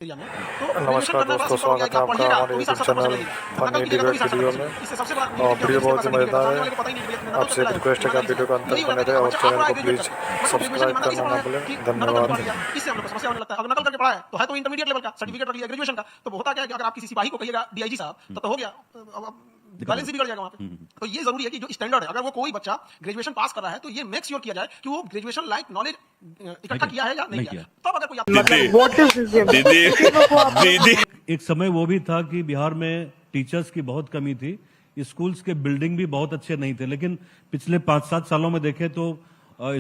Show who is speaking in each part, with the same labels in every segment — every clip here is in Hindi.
Speaker 1: एरिया में तो ग्रेजुएशन
Speaker 2: नमस्कार
Speaker 1: करना बड़ा
Speaker 2: दोस्तों,
Speaker 1: सिंपल हो गया
Speaker 2: स्वागत
Speaker 1: कि
Speaker 2: है
Speaker 1: आप
Speaker 2: आपका
Speaker 1: पढ़िएगा
Speaker 2: हमारे
Speaker 1: तो भी
Speaker 2: यूट्यूब
Speaker 1: 60%
Speaker 2: चैनल
Speaker 1: लगेगी,
Speaker 2: फनी
Speaker 1: नकल कीजिएगा तो भी
Speaker 2: डिबेट वीडियो
Speaker 1: 60%
Speaker 2: में।
Speaker 1: लगेगी। इससे सबसे बड़ा
Speaker 2: वीडियो बहुत ही मजेदार
Speaker 1: सामने
Speaker 2: है।
Speaker 1: वाले को पता ही नहीं कि नकल
Speaker 2: आपसे
Speaker 1: करके
Speaker 2: रिक्वेस्ट है कि आप वीडियो को अंत
Speaker 1: यही
Speaker 2: तक
Speaker 1: हो
Speaker 2: बने
Speaker 1: जाता
Speaker 2: रहे
Speaker 1: है
Speaker 2: और
Speaker 1: बच्चा
Speaker 2: चैनल
Speaker 1: आप
Speaker 2: को
Speaker 1: ग्रेजुएट
Speaker 2: प्लीज
Speaker 1: कर बट वो ग्रेजुएशन
Speaker 2: सब्सक्राइब
Speaker 1: ईमानदारी से
Speaker 2: करना
Speaker 1: पढ़ा
Speaker 2: ना
Speaker 1: है
Speaker 2: भूलें।
Speaker 1: कि नकल करके
Speaker 2: धन्यवाद।
Speaker 1: पढ़ लिया, इससे हम लोग को समस्या होने लगता है। अगर नकल करके पढ़ा है तो है तो इंटरमीडिएट लेवल का सर्टिफिकेट रख लिया ग्रेजुएशन का, तो होता क्या है कि अगर आप किसी सिपाही को कहिएगा डीआईजी साहब तो हो गया, बैलेंस ही बिगड़ जाएगा वहां पे। तो ये जरूरी है कि जो स्टैंडर्ड है, अगर वो कोई बच्चा ग्रेजुएशन पास कर रहा है तो ये मेक श्योर किया जाए कि वो ग्रेजुएशन लाइक नॉलेज इकट्ठा किया है या नहीं किया। तब अगर कोई
Speaker 3: दीदी एक समय वो भी था कि बिहार में टीचर्स की बहुत कमी थी, स्कूल्स के बिल्डिंग भी बहुत अच्छे नहीं थे, लेकिन पिछले 5-7 सालों में देखें तो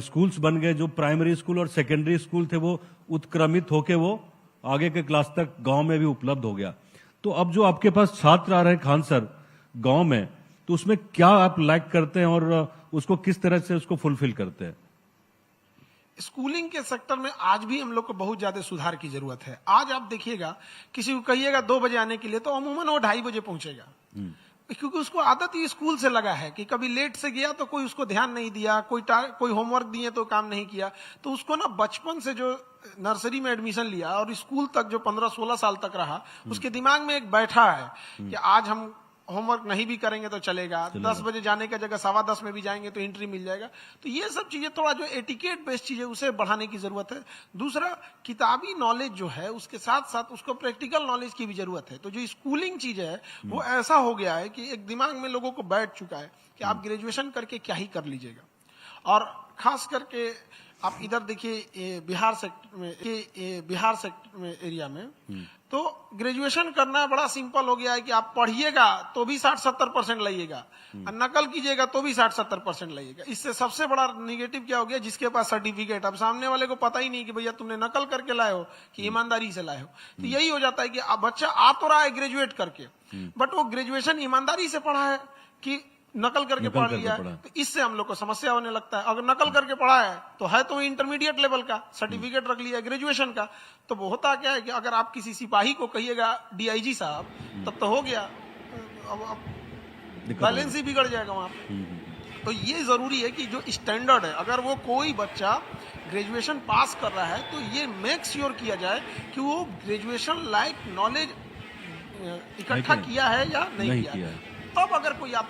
Speaker 3: स्कूल्स बन गए। जो प्राइमरी स्कूल और सेकेंडरी स्कूल थे वो उत्क्रमित होके वो आगे के क्लास तक गांव में भी उपलब्ध हो गया। तो अब जो आपके पास छात्र आ रहे हैं खान सर गांव में, तो उसमें क्या आप लाइक करते हैं और उसको किस तरह से उसको फुलफिल करते हैं?
Speaker 1: स्कूलिंग के सेक्टर में आज भी हम लोग को बहुत ज्यादा सुधार की जरूरत है। आज आप देखिएगा किसी को कहिएगा 2 बजे आने के लिए तो अमूमन वो 2:30 बजे पहुंचेगा, क्योंकि उसको आदत ही स्कूल से लगा है कि कभी लेट से गया तो कोई उसको ध्यान नहीं दिया, कोई होमवर्क दिए तो काम नहीं किया। तो उसको ना बचपन से जो नर्सरी में एडमिशन लिया और स्कूल तक जो 15-16 साल तक रहा, उसके दिमाग में एक बैठा है कि आज हम होमवर्क नहीं भी करेंगे तो चलेगा, 10 बजे जाने का जगह 10:15 में भी जाएंगे तो एंट्री मिल जाएगा। तो ये सब चीजें थोड़ा जो एटिकेट बेस्ड चीजें उसे बढ़ाने की जरूरत है। दूसरा, किताबी नॉलेज जो है उसके साथ साथ उसको प्रैक्टिकल नॉलेज की भी जरूरत है। तो जो स्कूलिंग चीज है वो ऐसा हो गया है कि एक दिमाग में लोगों को बैठ चुका है कि आप ग्रेजुएशन करके क्या ही कर लीजिएगा। और खास करके आप इधर देखिए बिहार सेक्टर में एरिया में तो ग्रेजुएशन करना बड़ा सिंपल हो गया है कि आप पढ़िएगा तो भी 60-70% लाइएगा और नकल कीजिएगा तो भी 60-70% लाइएगा। इससे सबसे बड़ा निगेटिव क्या हो गया, जिसके पास सर्टिफिकेट, अब सामने वाले को पता ही नहीं कि भैया तुमने नकल करके लाए हो कि ईमानदारी से लाए हो। तो यही हो जाता है कि अब बच्चा आ तो रहा है ग्रेजुएट करके, बट वो ग्रेजुएशन ईमानदारी से पढ़ा है कि नकल करके पढ़ लिया है। तो इससे हम लोग को समस्या होने लगता है। अगर नकल करके पढ़ा है तो इंटरमीडिएट लेवल का सर्टिफिकेट रख लिया ग्रेजुएशन का, तो वो होता क्या है कि अगर आप किसी सिपाही को कहिएगा डीआईजी साहब तब तो हो गया, अब बैलेंस ही बिगड़ जाएगा वहां पे। तो ये जरूरी है कि जो स्टैंडर्ड है, अगर वो कोई बच्चा ग्रेजुएशन पास कर रहा है तो ये मेक श्योर किया जाए कि वो ग्रेजुएशन लाइक नॉलेज इकट्ठा किया है या नहीं किया। तब अगर कोई आप